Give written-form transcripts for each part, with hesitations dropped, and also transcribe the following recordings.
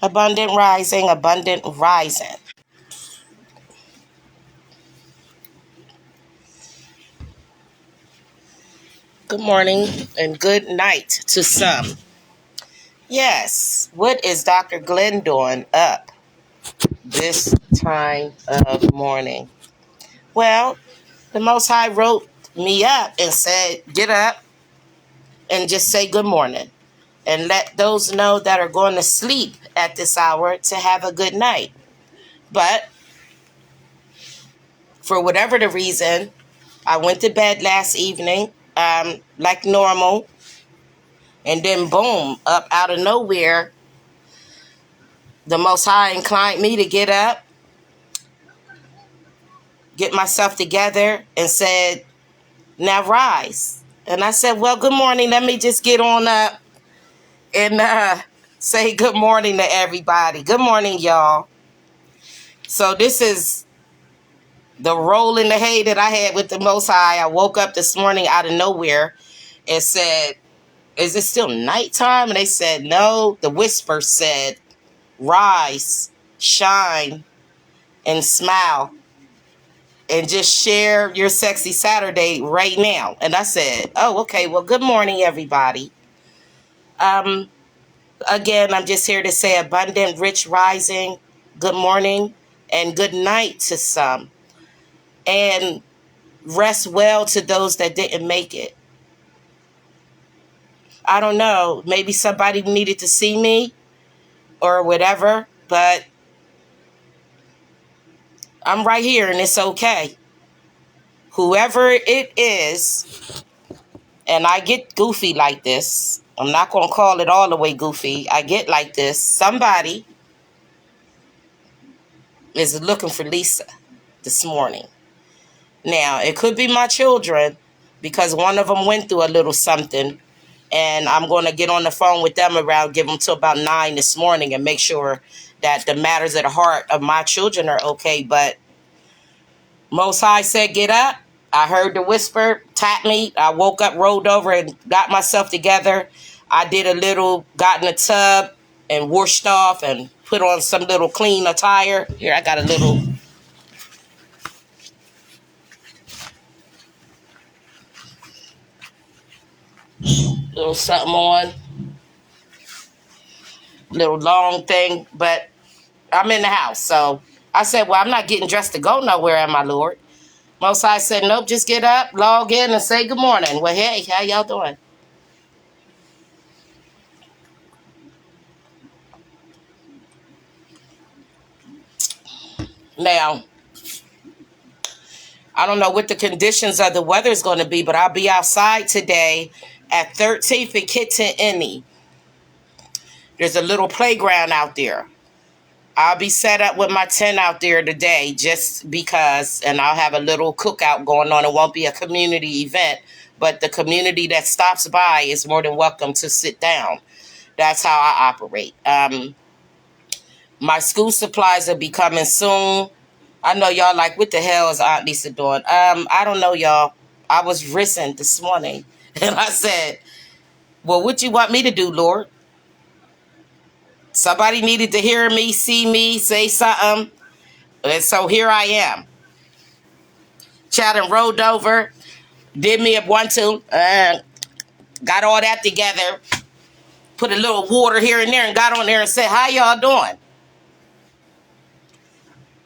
Abundant rising, abundant rising. Good morning and good night to some. Yes, what is Dr. Glenn doing up this time of morning? Well, the Most High wrote me up and said, get up and just say good morning. And let those know that are going to sleep at this hour to have a good night. But for whatever the reason, I went to bed last evening like normal. And then boom, up out of nowhere, the Most High inclined me to get up, get myself together, and said, now rise. And I said, well, good morning. Let me just get on up and say good morning to everybody. Good morning, y'all. So this is the roll in the hay that I had with the Most High. I woke up this morning out of nowhere and said, is it still nighttime? And they said, no. The whisper said, rise, shine, and smile, and just share your sexy Saturday right now. And I said, oh, okay. Well, good morning, everybody. Again, I'm just here to say abundant, rich rising, good morning, and good night to some. And rest well to those that didn't make it. I don't know. Maybe somebody needed to see me or whatever, but I'm right here and it's okay. Whoever it is, and I get goofy like this. I'm not going to call it all the way goofy. I get like this. Somebody is looking for Lisa this morning. Now, it could be my children because one of them went through a little something. And I'm going to get on the phone with them around, give them till about 9 this morning and make sure that the matters of the heart of my children are okay. But Most High said, get up. I heard the whisper, tap me. I woke up, rolled over, and got myself together. I did a little, got in the tub and washed off and put on some little clean attire. Here, I got a little something on. Little long thing, but I'm in the house. So I said, well, I'm not getting dressed to go nowhere, am I, Lord? Most High said, nope, just get up, log in, and say good morning. Well, hey, how y'all doing? Now, I don't know what the conditions of the weather is going to be, but I'll be outside today at 13th and Kitchen. There's a little playground out there. I'll be set up with my tent out there today just because, and I'll have a little cookout going on. It won't be a community event, but the community that stops by is more than welcome to sit down. That's how I operate. My school supplies will be coming soon. I know y'all like, what the hell is Aunt Lisa doing? I don't know, y'all. I was risen this morning and I said, well, what you want me to do, Lord? Somebody needed to hear me, see me, say something. And so here I am. Chat and rolled over, did me a 1-2, got all that together, put a little water here and there and got on there and said, how y'all doing?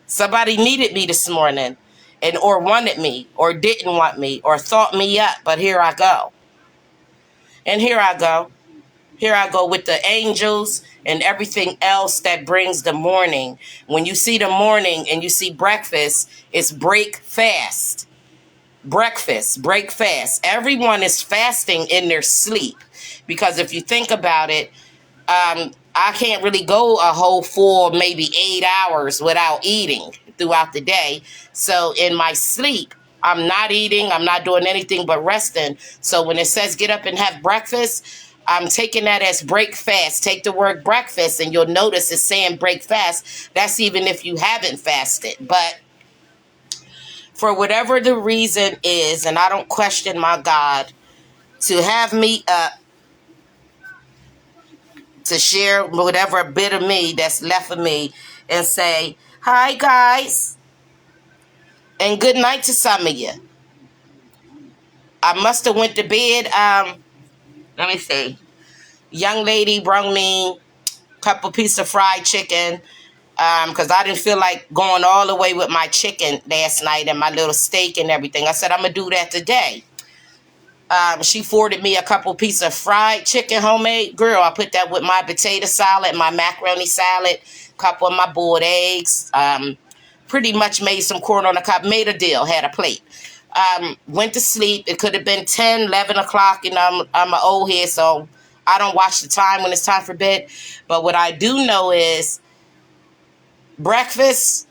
Somebody needed me this morning and or wanted me or didn't want me or thought me up, but here I go. And here I go. Here I go with the angels and everything else that brings the morning. When you see the morning and you see breakfast, it's break fast. Breakfast, break fast. Everyone is fasting in their sleep. Because if you think about it, I can't really go a whole full maybe 8 hours without eating throughout the day. So in my sleep, I'm not eating. I'm not doing anything but resting. So when it says get up and have breakfast, I'm taking that as break fast. Take the word breakfast and you'll notice it's saying break fast. That's even if you haven't fasted. But for whatever the reason is, and I don't question my God, to have me up to share whatever bit of me that's left of me and say, hi, guys, and good night to some of you. I must have went to bed. Let me see. Young lady brought me a couple pieces of fried chicken because I didn't feel like going all the way with my chicken last night and my little steak and everything. I said, I'm going to do that today. She forwarded me a couple pieces of fried chicken, homemade. Girl, I put that with my potato salad, my macaroni salad, a couple of my boiled eggs. Pretty much made some corn on the cob, made a deal, had a plate. Went to sleep. It could have been 10, 11 o'clock. You know, I'm an old head, so I don't watch the time when it's time for bed. But what I do know is breakfast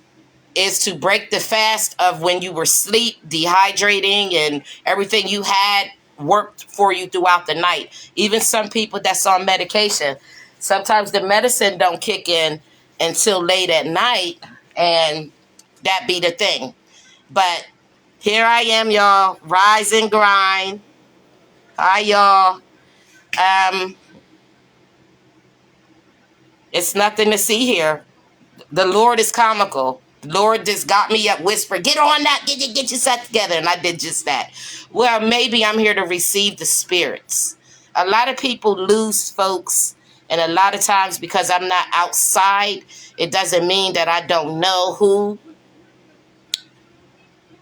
is to break the fast of when you were asleep, dehydrating, and everything you had worked for you throughout the night. Even some people that's on medication, sometimes the medicine don't kick in until late at night, and that be the thing. But here I am, y'all, rise and grind. Hi, y'all. It's nothing to see here. The Lord is comical. The Lord just got me up, whisper, get on that, get yourself together. And I did just that. Well, maybe I'm here to receive the spirits. A lot of people lose folks. And a lot of times because I'm not outside, it doesn't mean that I don't know who.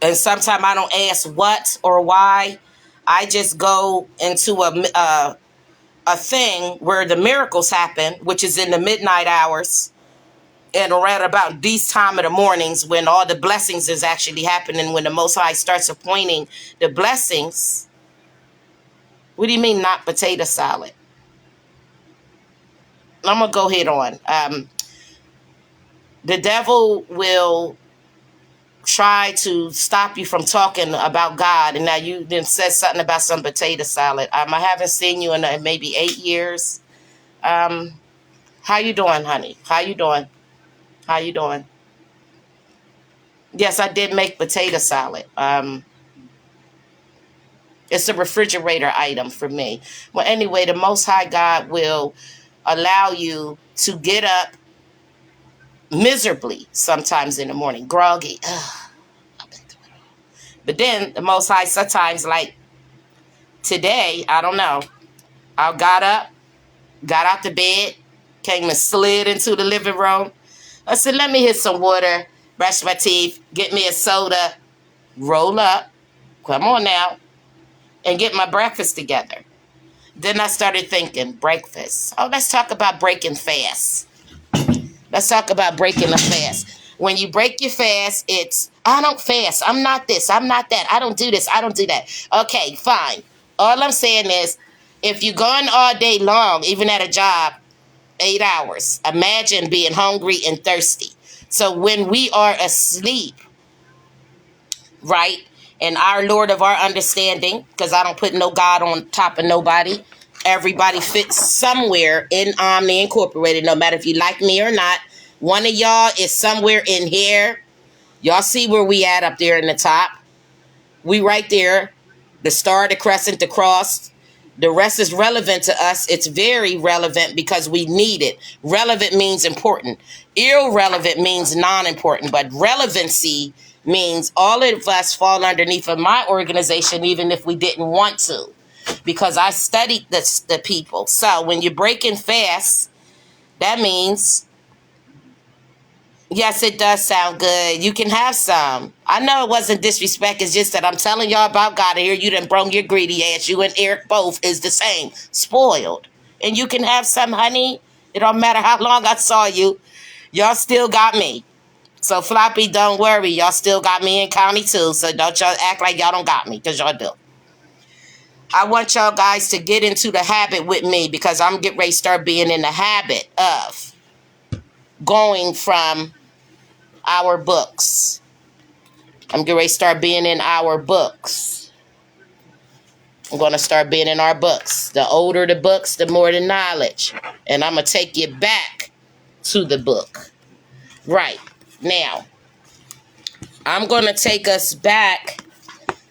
And sometimes I don't ask what or why. I just go into a thing where the miracles happen, which is in the midnight hours. And around about these time of the mornings when all the blessings is actually happening, when the Most High starts appointing the blessings. What do you mean not potato salad? I'm going to go ahead on. The devil will try to stop you from talking about God. And now you then said something about some potato salad. I haven't seen you in maybe 8 years. How you doing, honey? How you doing? How you doing? Yes, I did make potato salad. It's a refrigerator item for me. Well, anyway, the Most High God will allow you to get up miserably sometimes in the morning, groggy. But then the Most High sometimes, like today, I don't know, I got up, got out the bed, came and slid into the living room. I said, let me hit some water, brush my teeth, get me a soda, roll up, come on now, and get my breakfast together. Then I started thinking, breakfast. Oh, let's talk about breaking fast. Let's talk about breaking a fast. When you break your fast, it's, I don't fast. I'm not this. I'm not that. I don't do this. I don't do that. Okay, fine. All I'm saying is, if you're going all day long, even at a job, 8 hours, imagine being hungry and thirsty. So when we are asleep, right, and our Lord of our understanding, because I don't put no God on top of nobody, everybody fits somewhere in Omni Incorporated, no matter if you like me or not. One of y'all is somewhere in here. Y'all see where we at up there in the top? We right there. The star, the crescent, the cross. The rest is relevant to us. It's very relevant because we need it. Relevant means important. Irrelevant means non-important. But relevancy means all of us fall underneath of my organization, even if we didn't want to. Because I studied the people. So when you're breaking fast, that means, yes, it does sound good. You can have some. I know it wasn't disrespect. It's just that I'm telling y'all about God. Here you done brung your greedy ass. You and Eric both is the same. Spoiled. And you can have some, honey. It don't matter how long I saw you. Y'all still got me. So Floppy, don't worry. Y'all still got me in county too. So don't y'all act like y'all don't got me, because y'all do. I want y'all guys to get into the habit with me, because I'm getting ready to start being in the habit of going from our books. I'm getting ready to start being in our books. I'm going to start being in our books. The older the books, the more the knowledge. And I'm going to take you back to the book. Right. Now, I'm going to take us back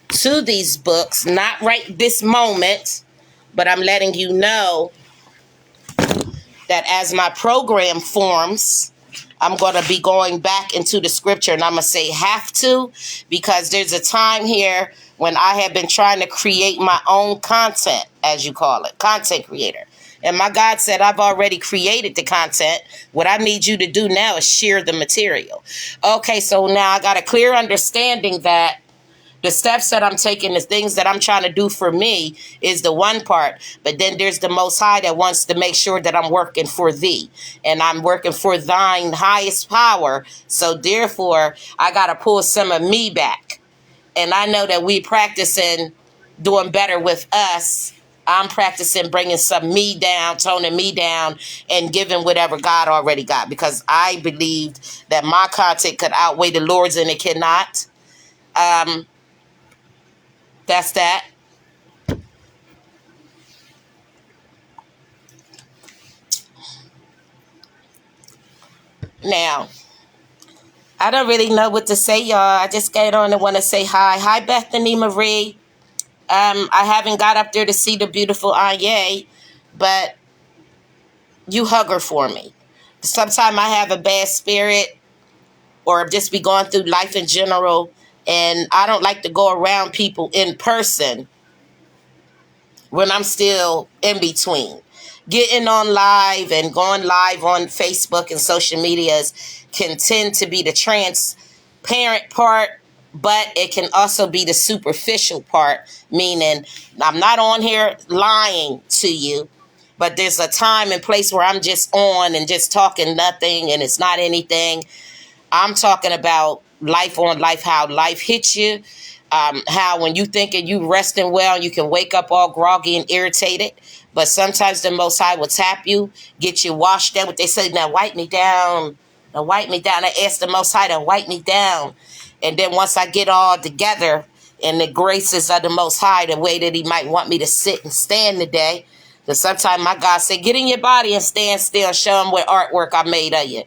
to these books, not right this moment, but I'm letting you know that as my program forms, I'm going to be going back into the scripture, and I'm going to say have to, because there's a time here when I have been trying to create my own content, as you call it, content creator. And my God said, I've already created the content. What I need you to do now is share the material. Okay, so now I got a clear understanding that the steps that I'm taking, the things that I'm trying to do for me is the one part. But then there's the Most High that wants to make sure that I'm working for thee. And I'm working for thine highest power. So therefore, I got to pull some of me back. And I know that we practicing doing better with us. I'm practicing bringing some me down, toning me down, and giving whatever God already got. Because I believed that my content could outweigh the Lord's, and it cannot. That's that. Now, I don't really know what to say, y'all. I just got on and want to say hi. Hi, Bethany Marie. I haven't got up there to see the beautiful Anye, but you hug her for me. Sometimes I have a bad spirit or just be going through life in general, and I don't like to go around people in person when I'm still in between. Getting on live and going live on Facebook and social medias can tend to be the transparent part, but it can also be the superficial part, meaning I'm not on here lying to you, but there's a time and place where I'm just on and just talking nothing and it's not anything. I'm talking about life on life, how life hits you, how when you thinking you resting well, you can wake up all groggy and irritated. But sometimes the Most High will tap you, get you washed down. What they say, now wipe me down. Now wipe me down. I ask the Most High to wipe me down. And then once I get all together in the graces of the Most High, the way that he might want me to sit and stand today. Because sometimes my God say, get in your body and stand still and show them what artwork I made of you.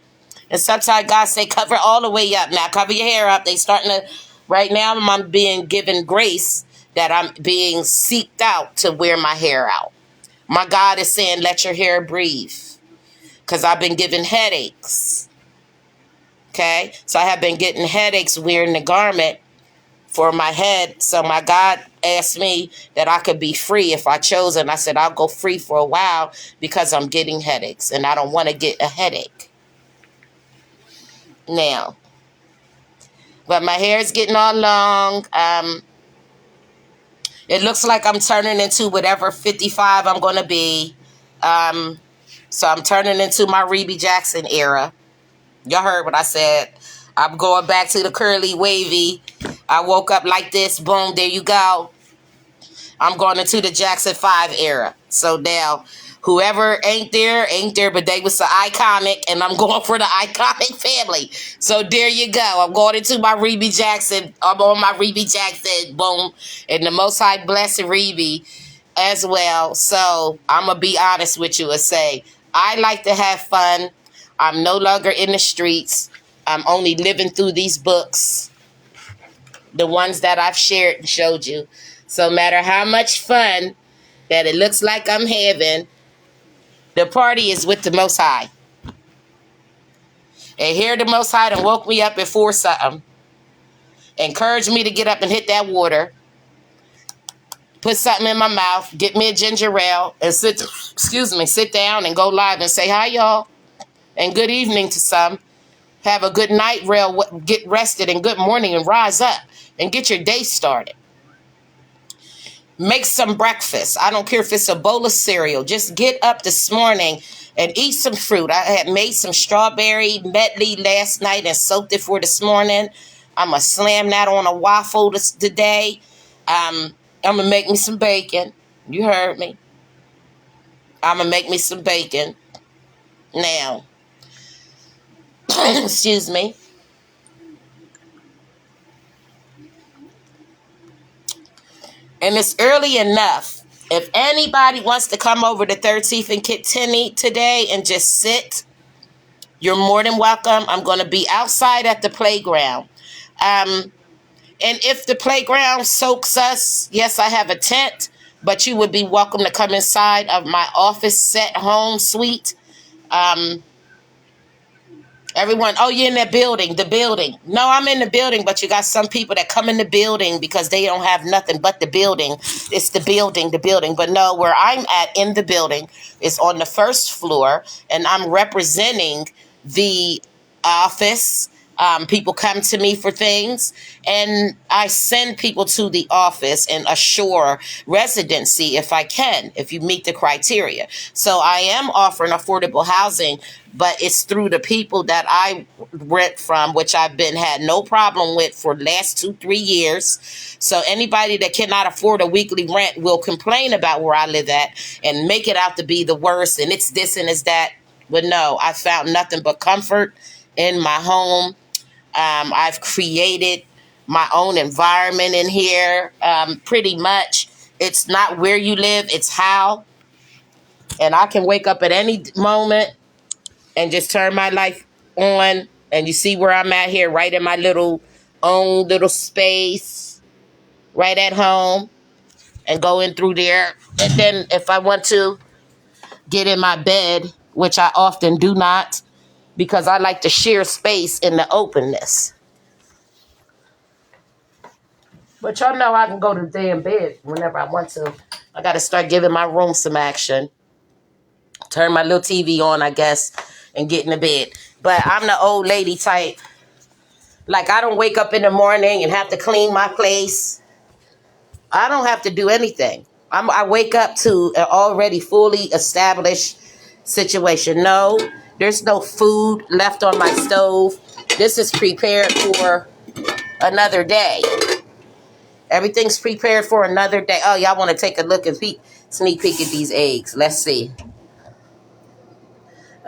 And sometimes God say, cover all the way up. Now, cover your hair up. They starting to, right now, I'm being given grace that I'm being seeked out to wear my hair out. My God is saying, let your hair breathe. Because I've been given headaches. Okay? So I have been getting headaches wearing the garment for my head. So my God asked me that I could be free if I chose. And I said, I'll go free for a while because I'm getting headaches. And I don't want to get a headache. Now, but my hair is getting all long. It looks like I'm turning into whatever 55 I'm going to be. So I'm turning into my Rebe Jackson era. Y'all heard what I said. I'm going back to the curly wavy. I woke up like this. Boom, there you go. I'm going into the Jackson 5 era. So now, whoever ain't there, but they was the iconic, and I'm going for the iconic family. So there you go. I'm going into my Rebe Jackson. I'm on my Rebe Jackson. Boom. And the Most High blessed Rebe as well. So I'm going to be honest with you and say, I like to have fun. I'm no longer in the streets. I'm only living through these books. The ones that I've shared and showed you. So no matter how much fun that it looks like I'm having, the party is with the Most High. And here the Most High done woke me up before something. Encouraged me to get up and hit that water. Put something in my mouth. Get me a ginger ale. And sit down and go live and say, hi, y'all. And good evening to some. Have a good night, get rested, and good morning, and rise up and get your day started. Make some breakfast. I don't care if it's a bowl of cereal. Just get up this morning and eat some fruit. I had made some strawberry medley last night and soaked it for this morning. I'm going to slam that on a waffle today. I'm going to make me some bacon. You heard me. I'm going to make me some bacon. Now, excuse me. And it's early enough. If anybody wants to come over to 13th and Kittini today and just sit, you're more than welcome. I'm going to be outside at the playground. And if the playground soaks us, yes, I have a tent, but you would be welcome to come inside of my office set home suite Everyone, oh, you're in that building, the building. No, I'm in the building, but you got some people that come in the building because they don't have nothing but the building. It's the building, the building. But no, where I'm at in the building is on the first floor, and I'm representing the office. People come to me for things, and I send people to the office and assure residency if I can, if you meet the criteria. So I am offering affordable housing, but it's through the people that I rent from, which I've had no problem with for the last 2-3 years. So anybody that cannot afford a weekly rent will complain about where I live at and make it out to be the worst, and it's this and it's that. But no, I found nothing but comfort in my home. I've created my own environment in here. Pretty much, it's not where you live, it's how. And I can wake up at any moment and just turn my life on. And you see where I'm at here, right in my own little space, right at home, and go in through there. And then if I want to get in my bed, which I often do not, because I like to share space in the openness. But y'all know I can go to the damn bed whenever I want to. I got to start giving my room some action. Turn my little TV on, I guess, and get in the bed. But I'm the old lady type. Like, I don't wake up in the morning and have to clean my place. I don't have to do anything. I wake up to an already fully established situation. No, there's no food left on my stove. This is prepared for another day. Everything's prepared for another day. Oh, y'all want to take a look and sneak peek at these eggs. Let's see.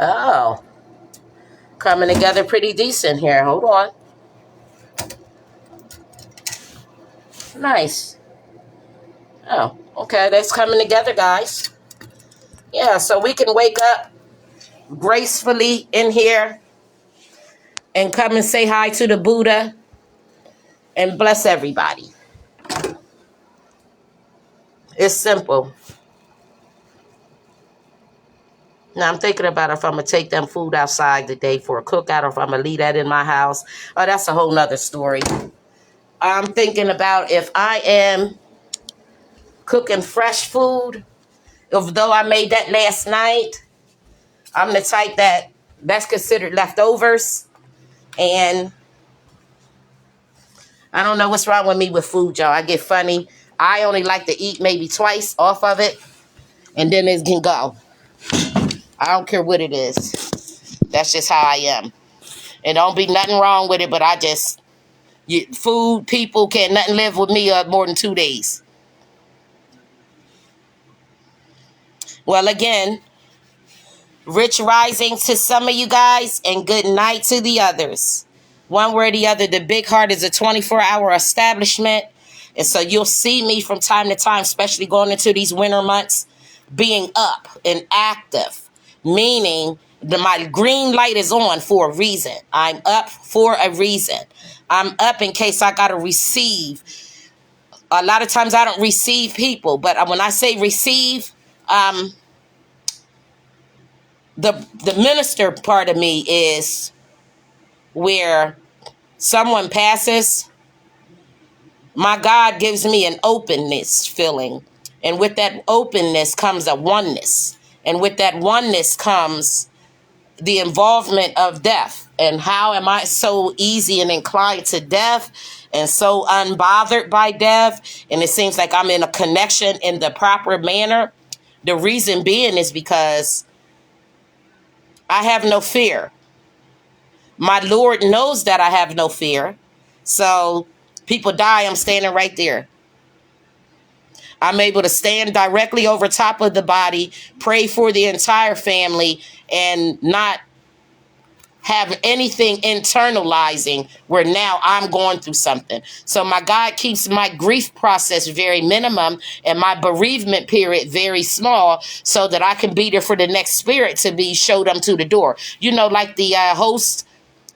Oh. Coming together pretty decent here. Hold on. Nice. Oh, okay. That's coming together, guys. Yeah, so we can wake up gracefully in here and come and say hi to the Buddha and bless everybody. It's simple. Now, I'm thinking about if I'm going to take them food outside today for a cookout or if I'm going to leave that in my house. Oh, that's a whole nother story. I'm thinking about if I am cooking fresh food, although I made that last night, I'm the type that's considered leftovers. And I don't know what's wrong with me with food, y'all. I get funny. I only like to eat maybe twice off of it, and then it can go. I don't care what it is. That's just how I am. And don't be nothing wrong with it, but food, people, can't nothing live with me more than 2 days. Well, again, rich rising to some of you guys and good night to the others. One way or the other, the Big Heart is a 24-hour establishment. And so you'll see me from time to time, especially going into these winter months, being up and active, meaning my green light is on for a reason. I'm up for a reason. I'm up in case I got to receive. A lot of times I don't receive people, but when I say receive, the minister part of me is where someone passes, my God gives me an openness feeling. And with that openness comes a oneness. And with that oneness comes the involvement of death. And how am I so easy and inclined to death and so unbothered by death? And it seems like I'm in a connection in the proper manner. The reason being is because I have no fear. My Lord knows that I have no fear. So people die, I'm standing right there. I'm able to stand directly over top of the body, pray for the entire family, and not have anything internalizing where now I'm going through something. So my God keeps my grief process very minimum and my bereavement period very small so that I can be there for the next spirit to be showed them to the door. You know, like the host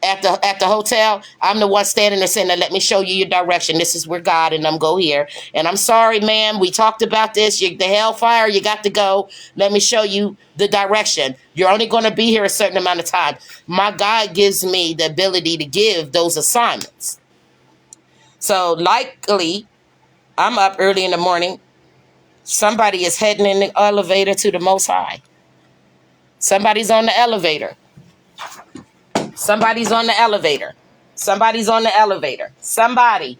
at the hotel, I'm the one standing there saying, let me show you your direction. This is where God, and I'm go here. And I'm sorry, ma'am, we talked about this. The hellfire, you got to go. Let me show you the direction. You're only going to be here a certain amount of time. My God gives me the ability to give those assignments. So likely, I'm up early in the morning. Somebody is heading in the elevator to the Most High. Somebody's on the elevator. Somebody's on the elevator. Somebody's on the elevator. Somebody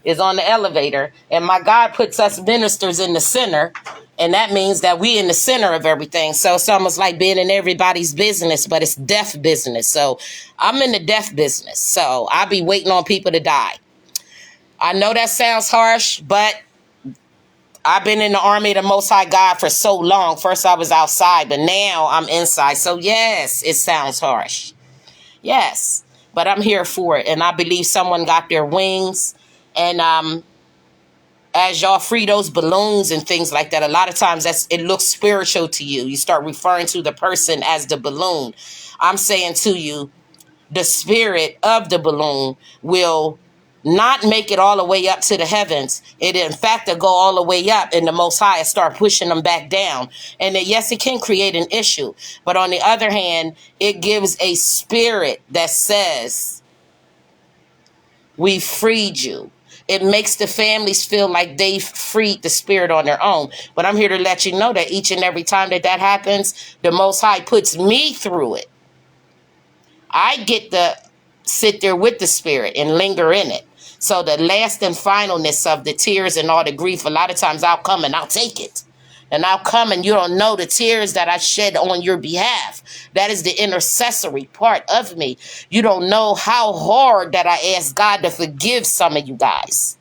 is on the elevator. And my God puts us ministers in the center. And that means that we in the center of everything. So it's almost like being in everybody's business, but it's death business. So I'm in the death business. So I'll be waiting on people to die. I know that sounds harsh, but I've been in the army of the Most High God for so long. First I was outside, but now I'm inside. So yes, it sounds harsh. Yes, but I'm here for it. And I believe someone got their wings. And as y'all free those balloons and things like that, a lot of times it looks spiritual to you. You start referring to the person as the balloon. I'm saying to you, the spirit of the balloon will not make it all the way up to the heavens. It, in fact, will go all the way up, and the Most High start pushing them back down. And then, yes, it can create an issue. But on the other hand, it gives a spirit that says, we freed you. It makes the families feel like they've freed the spirit on their own. But I'm here to let you know that each and every time that happens, the Most High puts me through it. I get to sit there with the spirit and linger in it. So the last and finalness of the tears and all the grief, a lot of times I'll come and I'll take it. And I'll come and you don't know the tears that I shed on your behalf. That is the intercessory part of me. You don't know how hard that I ask God to forgive some of you guys.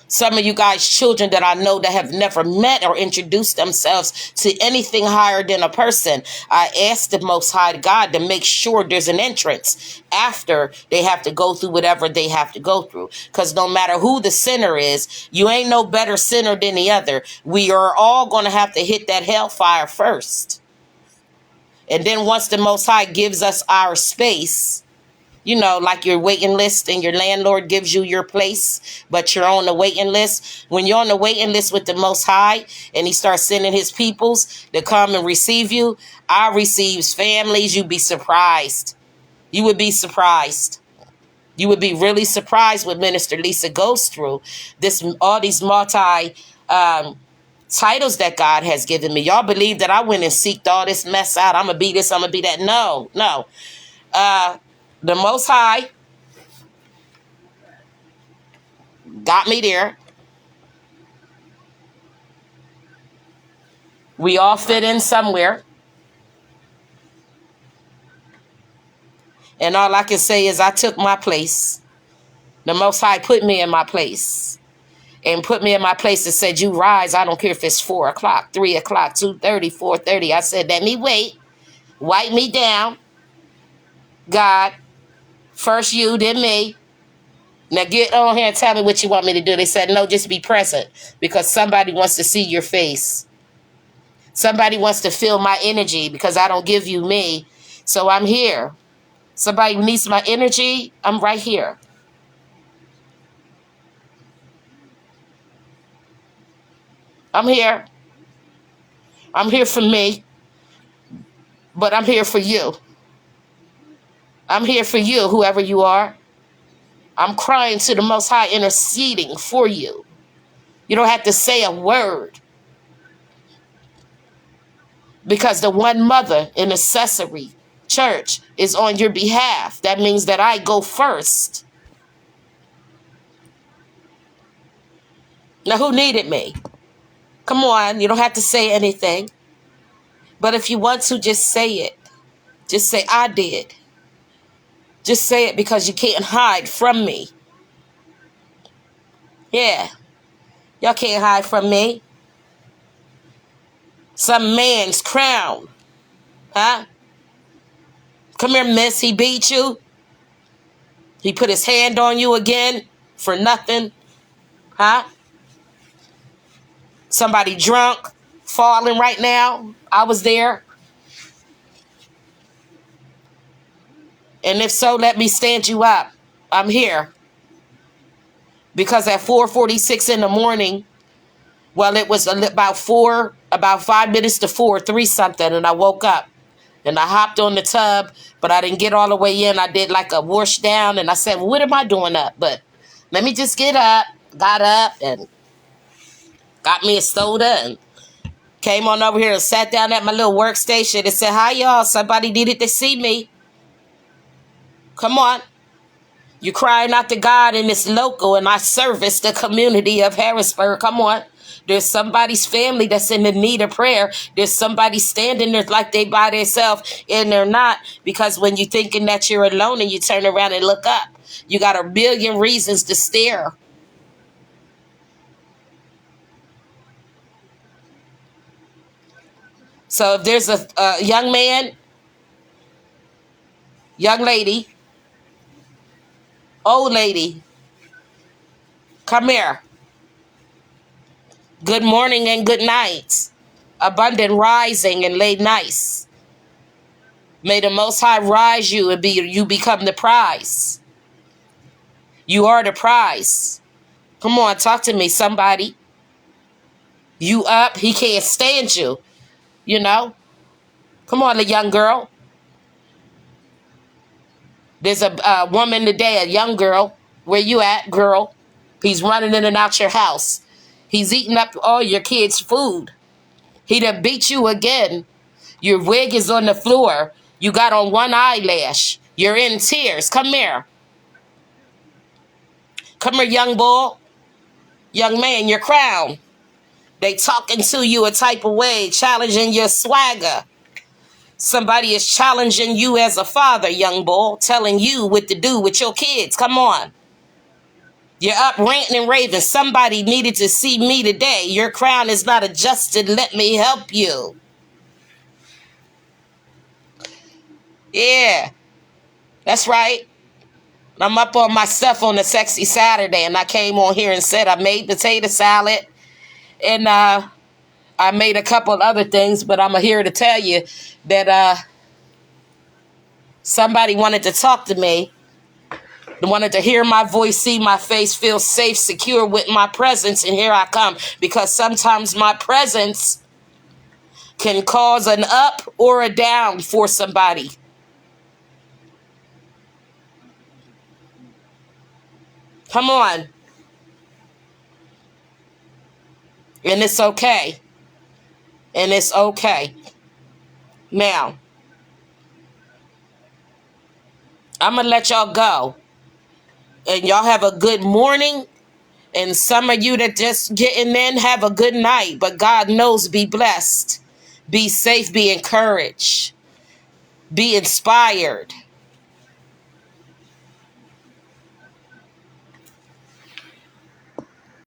Some of you guys, children that I know that have never met or introduced themselves to anything higher than a person. I ask the Most High God to make sure there's an entrance after they have to go through whatever they have to go through. Because no matter who the sinner is, you ain't no better sinner than the other. We are all going to have to hit that hellfire first. And then once the Most High gives us our space, you know, like your waiting list and your landlord gives you your place, but you're on the waiting list. When you're on the waiting list with the Most High and he starts sending his peoples to come and receive you, I receives families. You'd be surprised. You would be surprised. You would be really surprised what Minister Lisa goes through. All these multi titles that God has given me. Y'all believe that I went and seeked all this mess out. I'm going to be this, I'm going to be that. No. The Most High got me there. We all fit in somewhere. And all I can say is I took my place. The Most High put me in my place. And put me in my place and said, you rise. I don't care if it's 4 o'clock, 3 o'clock, 2:30, 4:30. I said, let me wait. Wipe me down. God, first you, then me. Now get on here and tell me what you want me to do. They said, no, just be present because somebody wants to see your face. Somebody wants to feel my energy because I don't give you me. So I'm here. Somebody needs my energy. I'm right here. I'm here. I'm here for me. But I'm here for you. I'm here for you, whoever you are. I'm crying to the Most High, interceding for you. You don't have to say a word. Because the one mother intercessory church is on your behalf. That means that I go first. Now, who needed me? Come on, you don't have to say anything. But if you want to, just say it. Just say, I did. Just say it because you can't hide from me. Yeah. Y'all can't hide from me. Some man's crown. Huh? Come here, miss. He beat you. He put his hand on you again for nothing. Huh? Somebody drunk, falling right now. I was there. And if so, let me stand you up. I'm here. Because at 4:46 in the morning, well, it was about 5 minutes to 4, 3 something, and I woke up. And I hopped on the tub, but I didn't get all the way in. I did like a wash down, and I said, well, what am I doing up? But let me just get up. Got up and got me a soda and came on over here and sat down at my little workstation and said, hi, y'all. Somebody needed to see me. Come on. You're crying out to God in this local, and I service the community of Harrisburg. Come on. There's somebody's family that's in the need of prayer. There's somebody standing there like they by themselves, and they're not. Because when you're thinking that you're alone and you turn around and look up, you got a million reasons to stare. So if there's a young man, young lady, old lady, come here. Good morning and good night. Abundant rising and lay nice. May the Most High rise you and you become the prize. You are the prize. Come on, talk to me, somebody. You up, he can't stand you. You know? Come on, the young girl. There's a woman today, a young girl. Where you at, girl? He's running in and out your house. He's eating up all your kids' food. He done beat you again. Your wig is on the floor. You got on one eyelash. You're in tears. Come here. Come here, young boy. Young man, your crown. They talking to you a type of way, challenging your swagger. Somebody is challenging you as a father, young boy, telling you what to do with your kids. Come on. You're up ranting and raving. Somebody needed to see me today. Your crown is not adjusted. Let me help you. Yeah, that's right. I'm up on my stuff on a sexy Saturday, and I came on here and said I made potato salad, and I made a couple other things, but I'm here to tell you that somebody wanted to talk to me. They wanted to hear my voice, see my face, feel safe, secure with my presence, and here I come. Because sometimes my presence can cause an up or a down for somebody. Come on. And it's okay. And it's okay. Now, I'm going to let y'all go. And y'all have a good morning. And some of you that just getting in, have a good night. But God knows, be blessed. Be safe, be encouraged. Be inspired.